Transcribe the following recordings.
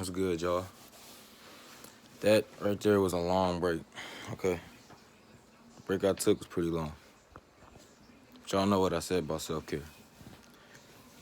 What's good, y'all? That right there was a long break. Okay. The break I took was pretty long. But y'all know what I said about self-care.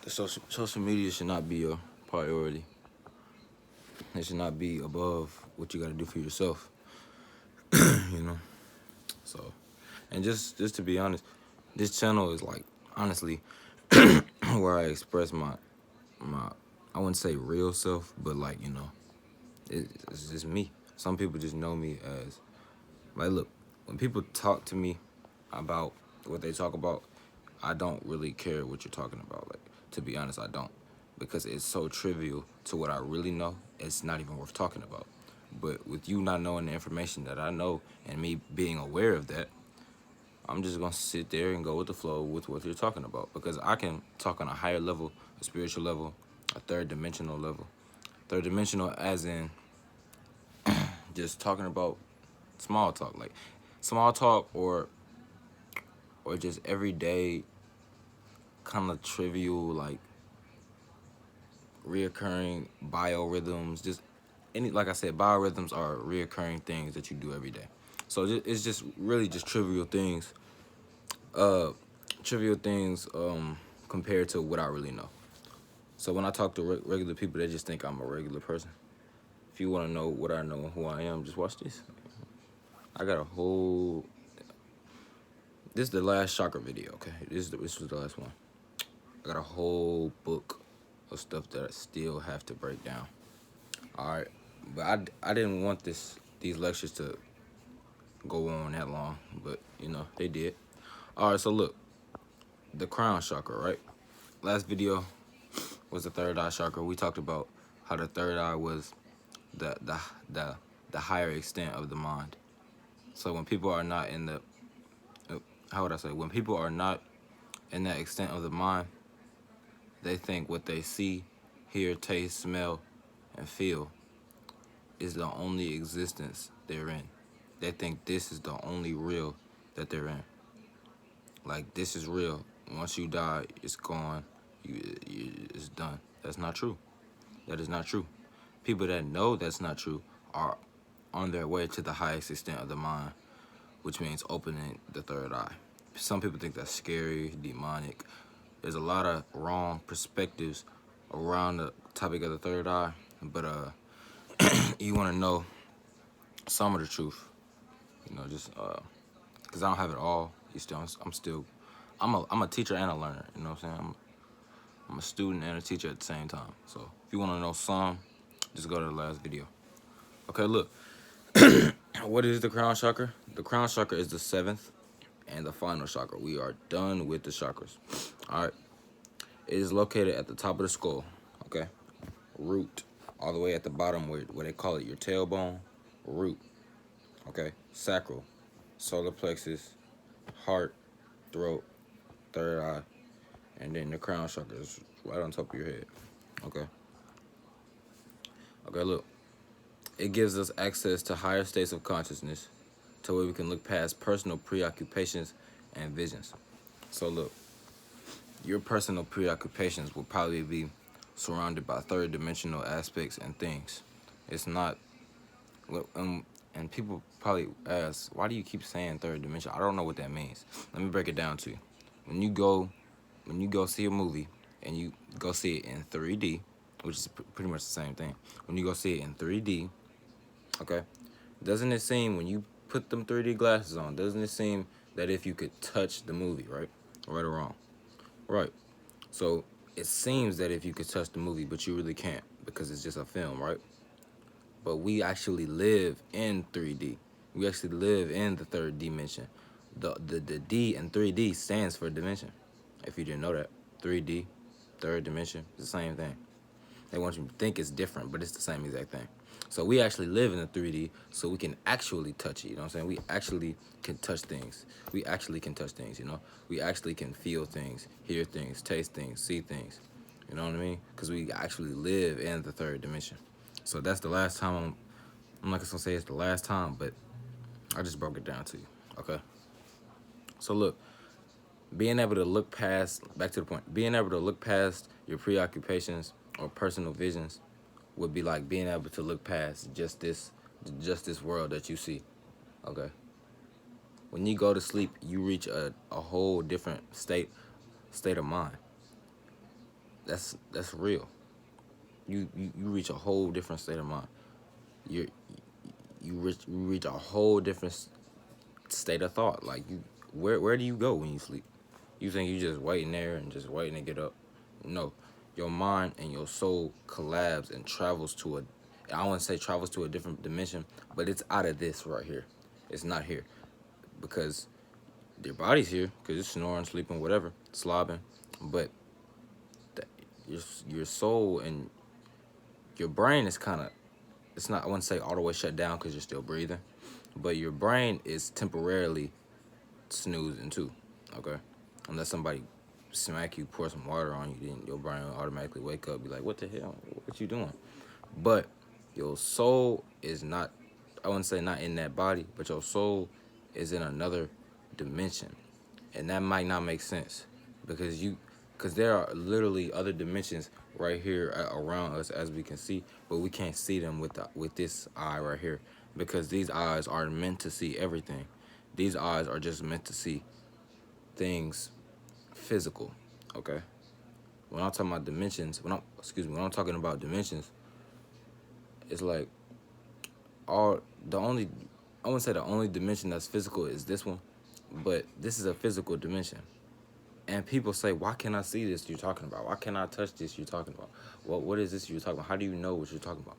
The social media should not be your priority. It should not be above what you gotta do for yourself. you know? So, and just to be honest, this channel is like, honestly, where I express my, I wouldn't say real self, but like, it's just me. Some people just know me as, like, look, when people talk to me about what they talk about, I don't really care what you're talking about. Like, to be honest, I don't. Because it's so trivial to what I really know, it's not even worth talking about. But with you not knowing the information that I know and me being aware of that, I'm just going to sit there and go with the flow with what you're talking about. Because I can talk on a higher level, a spiritual level, a third dimensional level. Third dimensional as in just talking about small talk. Like, small talk or just everyday kind of trivial, like, reoccurring biorhythms. Just any, like I said, biorhythms are reoccurring things that you do every day. So it's just really just trivial things. Trivial things compared to what I really know. So when I talk to regular people, they just think I'm a regular person. If you want to know what I know and who I am, just watch this. I got a whole. This is the last chakra video. Okay, this was the last one. I got a whole book of stuff that I still have to break down. All right, but I didn't want these lectures to go on that long, but they did. All right, so look, the crown chakra, right? Last video was the third eye chakra. We talked about how the third eye was the higher extent of the mind. So when people are not in the when people are not in that extent of the mind, they think what they see, hear, taste, smell, and feel is the only existence they're in. They think this is the only real that they're in. Like, this is real. Once you die, it's gone. It's done. That's not true. That is not true. People that know that's not true are on their way to the highest extent of the mind, which means opening the third eye. Some people think that's scary, demonic. There's a lot of wrong perspectives around the topic of the third eye, but you want to know some of the truth, just because I don't have it all. I'm a teacher and a learner. You know what I'm saying? I'm a student and a teacher at the same time. So if you want to know some, just go to the last video. Okay, look. What is the crown chakra? The crown chakra is the seventh and the final chakra. We are done with the chakras. All right. It is located at the top of the skull. Okay. Root. All the way at the bottom where they call it your tailbone. Root. Okay. Sacral. Solar plexus. Heart. Throat. Third eye. And then the crown chakra is right on top of your head. Okay. Okay, look. It gives us access to higher states of consciousness to where we can look past personal preoccupations and visions. So look, your personal preoccupations will probably be surrounded by third dimensional aspects and things. It's not, and people probably ask, why do you keep saying third dimension? I don't know what that means. Let me break it down to you. When you go see a movie and you go see it in 3D, which is pretty much the same thing. When you go see it in 3D, okay, doesn't it seem, when you put them 3D glasses on, doesn't it seem that if you could touch the movie, right? Right or wrong? Right. So it seems that if you could touch the movie, but you really can't because it's just a film, right? But we actually live in 3D. We actually live in the third dimension. The D in 3D stands for dimension. If you didn't know that, 3D, third dimension, it's the same thing. They want you to think it's different, but it's the same exact thing. So we actually live in the 3D, so we can actually touch it, you know what I'm saying? We actually can touch things. We actually can touch things, We actually can feel things, hear things, taste things, see things, you know what I mean? Because we actually live in the third dimension. So that's the last time, I'm not gonna say it's the last time, but I just broke it down to you, okay? So look, being able to look past, back to the point, being able to look past your preoccupations or personal visions would be like being able to look past just this world that you see. Okay. When you go to sleep, you reach a whole different state of mind. That's real. You reach a whole different state of mind. You you reach a whole different state of thought. Like where do you go when you sleep? You think you just waiting there and just waiting to get up? No, your mind and your soul collabs and travels to a. I wouldn't say travels to a different dimension, but it's out of this right here. It's not here because your body's here because it's snoring, sleeping, whatever, slobbing, but the, your soul and your brain is kind of. It's not. I wouldn't say all the way shut down because you're still breathing, but your brain is temporarily snoozing too. Okay, unless somebody smack you, pour some water on you, then your brain will automatically wake up, be like, "What the hell? What you doing?" But your soul is not. I wouldn't say not in that body, but your soul is in another dimension, and that might not make sense because there are literally other dimensions right here around us as we can see, but we can't see them with this eye right here because these eyes aren't meant to see everything. These eyes are just meant to see things physical. Okay. When I'm talking about dimensions, when I'm talking about dimensions, it's like I wouldn't say the only dimension that's physical is this one, but this is a physical dimension. And people say, why can't I see this you're talking about? Why can't I touch this you're talking about? What is this you're talking about? How do you know what you're talking about?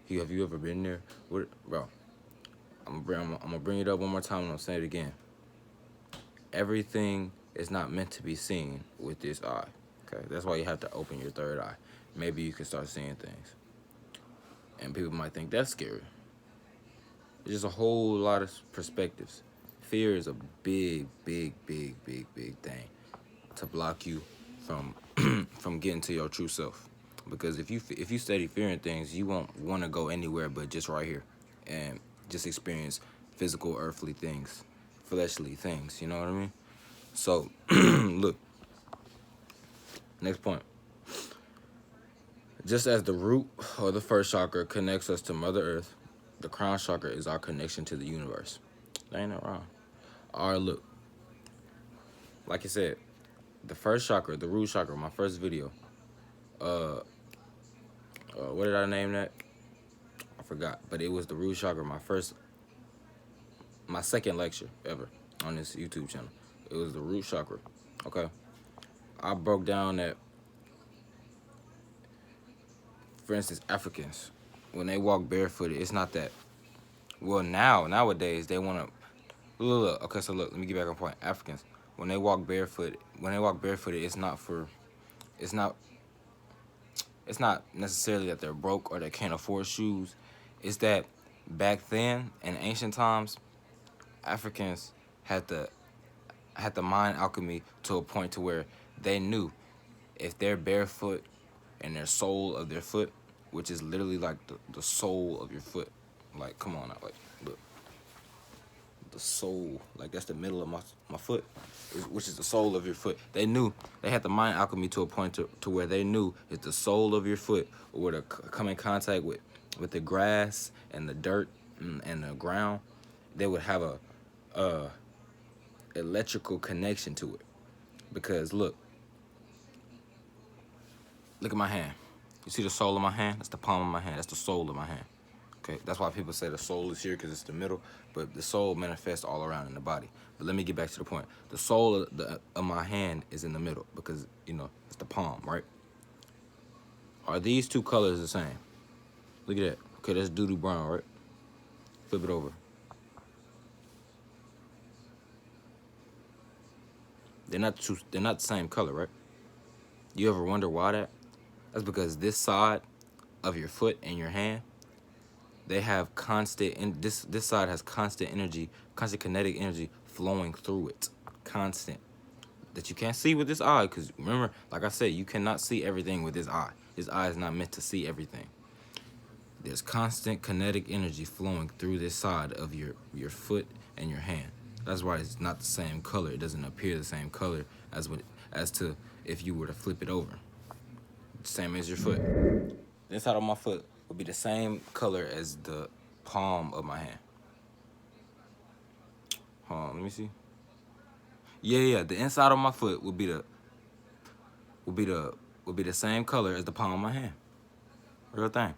Have you ever been there? Bro, I'm gonna bring it up one more time and I'll say it again. Everything is not meant to be seen with this eye. Okay, that's why you have to open your third eye. Maybe you can start seeing things. And people might think that's scary. There's just a whole lot of perspectives. Fear is a big thing to block you from from getting to your true self. Because if you study fearing things, you won't want to go anywhere but just right here and just experience physical, earthly things, fleshly things. You know what I mean? So, look. Next point. Just as the root or the first chakra connects us to Mother Earth, the crown chakra is our connection to the universe. That ain't no wrong. All right, look. Like I said, the first chakra, the root chakra, my first video. What did I name that? I forgot. But it was the root chakra, my second lecture ever on this YouTube channel. It was the root chakra. Okay. I broke down that, for instance, Africans, when they walk barefooted, it's not that. Well, nowadays they want to. Look. Okay, so look. Let me get back on point. Africans, when they walk barefooted, it's not for. It's not. It's not necessarily that they're broke or they can't afford shoes. It's that back then in ancient times, Africans had the mind alchemy to a point to where they knew if they're barefoot and their sole of their foot, which is literally like the sole of your foot. Like, come on now, like, look. The sole, like that's the middle of my foot, which is the sole of your foot. They knew, they had the mind alchemy to a point to where they knew if the sole of your foot were to come in contact with the grass and the dirt and the ground, they would have a electrical connection to it. Because look at my hand. You see the sole of my hand? That's the palm of my hand. That's the sole of my hand. Okay, that's why people say the soul is here because it's the middle, but the soul manifests all around in the body. But let me get back to the point. The soul of my hand is in the middle because, it's the palm, right? Are these two colors the same? Look at that. Okay, that's doo-doo brown, right? Flip it over. They're not the same color, right? You ever wonder why that? That's because this side of your foot and your hand, they have constant, this side has constant energy, constant kinetic energy flowing through it. Constant. That you can't see with this eye, because remember, like I said, you cannot see everything with this eye. This eye is not meant to see everything. There's constant kinetic energy flowing through this side of your foot and your hand. That's why it's not the same color. It doesn't appear the same color as to if you were to flip it over. Same as your foot. The inside of my foot would be the same color as the palm of my hand. Hold on, let me see. Yeah. The inside of my foot would be the would be the same color as the palm of my hand. Real thing.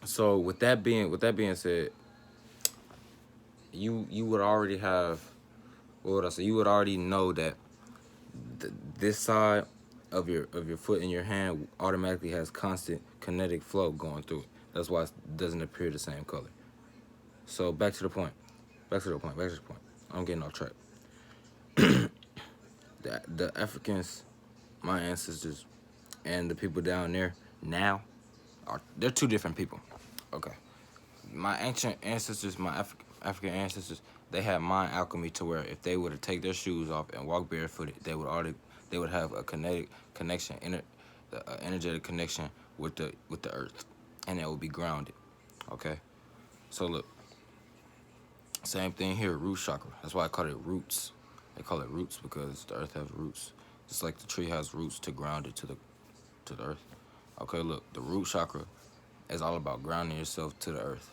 So with that being said, you would already have, what would I say? You would already know that this side of your foot in your hand automatically has constant kinetic flow going through it. That's why it doesn't appear the same color. So back to the point. I'm getting off track. The Africans, my ancestors, and the people down there now they're two different people. Okay. My ancient ancestors, my African ancestors, they had mind alchemy to where if they were to take their shoes off and walk barefooted, they would have a kinetic connection, energetic connection with the earth, and it would be grounded. Okay. So look, same thing here, root chakra. That's why I call it roots. They call it roots because the earth has roots, just like the tree has roots to ground it to the earth. Okay, look, the root chakra is all about grounding yourself to the earth.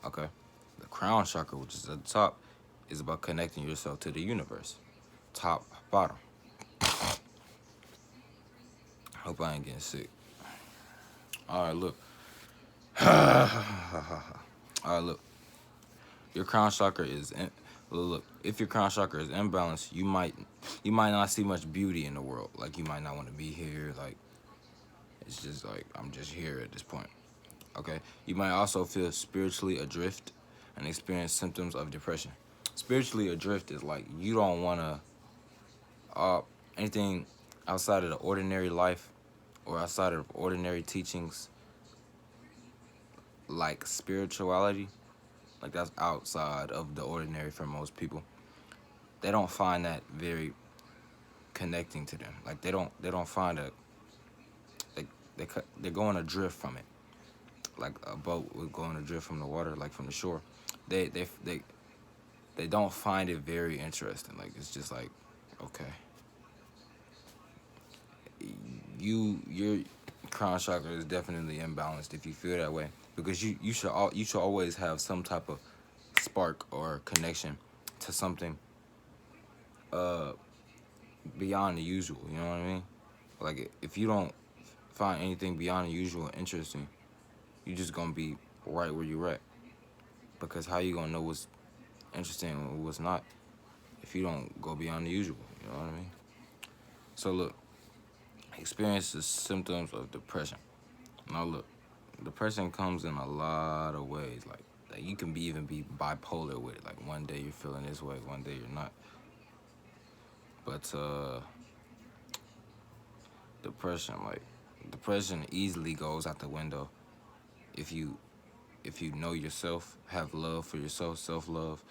Okay, the crown chakra, which is at the top, is about connecting yourself to the universe. Top, bottom. Hope I ain't getting sick. All right, look. All right, look. Your crown chakra is look. If your crown chakra is imbalanced, you might not see much beauty in the world. Like you might not want to be here. Like it's just like I'm just here at this point. Okay. You might also feel spiritually adrift and experience symptoms of depression. Spiritually adrift is like you don't want to anything outside of the ordinary life or outside of ordinary teachings like spirituality. Like that's outside of the ordinary for most people. They don't find that very connecting to them. Like they don't find a they're going adrift from it. Like a boat would going adrift from the water, like from the shore. They don't find it very interesting. Like it's just like, okay, your crown chakra is definitely imbalanced if you feel that way, because you should always have some type of spark or connection to something beyond the usual. You know what I mean? Like if you don't find anything beyond the usual interesting, you just gonna be right where you're at. Because how you gonna know what's interesting and what's not if you don't go beyond the usual? You know what I mean? So look, experience the symptoms of depression. Now look, depression comes in a lot of ways. Like you can even be bipolar with it. Like one day you're feeling this way, one day you're not. But depression easily goes out the window if you know yourself, have love for yourself, self-love,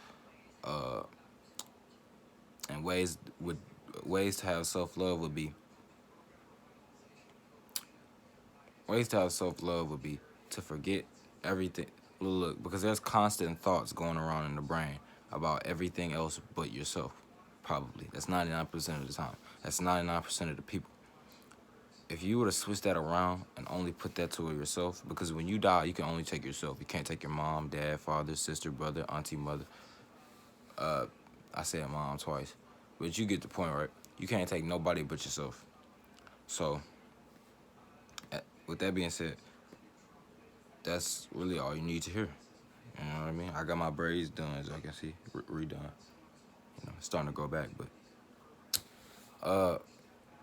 and ways to have self-love would be to forget everything. Look, because there's constant thoughts going around in the brain about everything else but yourself. Probably that's 99% of the time. That's 99% of the people. If you were to switch that around and only put that to yourself, because when you die, you can only take yourself. You can't take your mom, dad, father, sister, brother, auntie, mother. I said mom twice, but you get the point, right? You can't take nobody but yourself. So, with that being said, that's really all you need to hear. You know what I mean? I got my braids done, as I can see, redone. You know, it's starting to grow back, but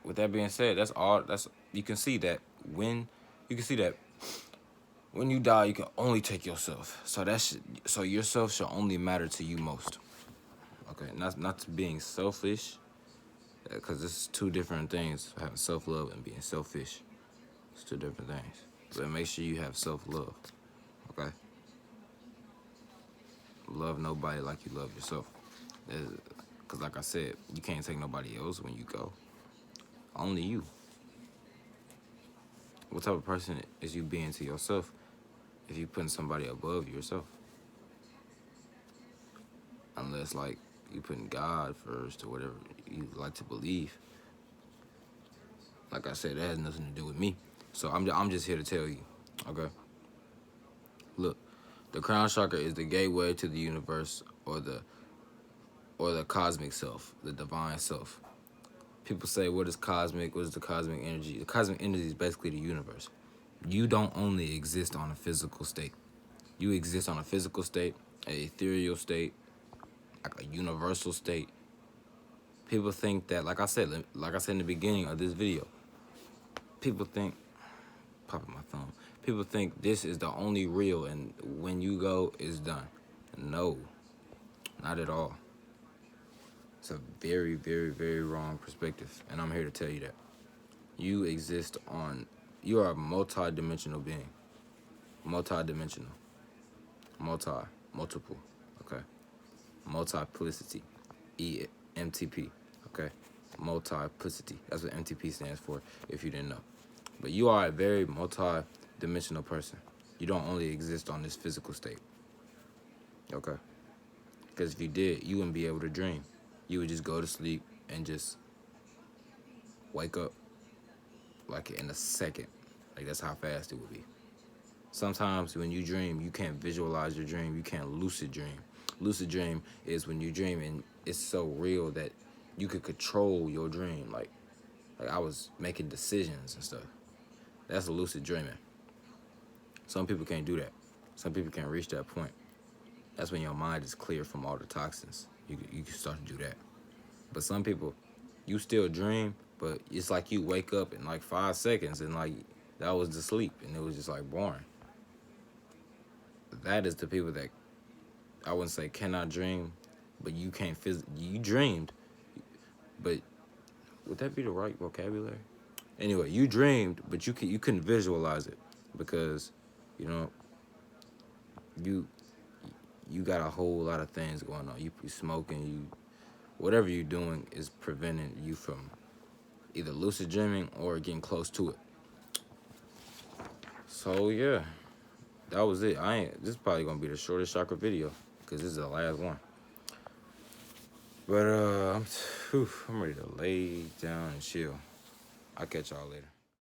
with that being said, that's all. You can see that when you die, you can only take yourself. So yourself should only matter to you most. Okay, not being selfish, because this is two different things. Having self-love and being selfish, it's two different things. But make sure you have self-love. Okay, love nobody like you love yourself. Because like I said, you can't take nobody else when you go. Only you. What type of person is you being to yourself if you putting somebody above yourself? Unless like you putting God first or whatever you like to believe. Like I said, that has nothing to do with me. So I'm just here to tell you, okay? Look, the crown chakra is the gateway to the universe or the cosmic self, the divine self. People say, what is cosmic? What is the cosmic energy? The cosmic energy is basically the universe. You don't only exist on a physical state. You exist on a physical state, an ethereal state, like a universal state. People think that, like I said in the beginning of this video, people think, popping my thumb, people think this is the only real, and when you go, it's done. No, not at all. It's a very, very, very wrong perspective, and I'm here to tell you that. You exist on, you are a multi-dimensional being. Multi-dimensional. Multiple, okay? Multiplicity, MTP, okay? Multiplicity, that's what MTP stands for, if you didn't know. But you are a very multi-dimensional person. You don't only exist on this physical state, okay? Because if you did, you wouldn't be able to dream. You would just go to sleep and just wake up like in a second. Like, that's how fast it would be. Sometimes when you dream, you can't visualize your dream. You can't lucid dream. Lucid dream is when you dream and it's so real that you could control your dream. Like I was making decisions and stuff. That's a lucid dreaming. Some people can't do that. Some people can't reach that point. That's when your mind is clear from all the toxins. You can start to do that. But some people, you still dream, but it's like you wake up in like 5 seconds and like that was the sleep and it was just like boring. That is the people that I wouldn't say cannot dream, but you can't you dreamed, but would that be the right vocabulary? Anyway, you dreamed, but you couldn't visualize it because, you know, you got a whole lot of things going on. You smoking, whatever you're doing is preventing you from either lucid dreaming or getting close to it. So yeah, that was it. This is probably gonna be the shortest chakra video because this is the last one. But I'm ready to lay down and chill. I'll catch y'all later.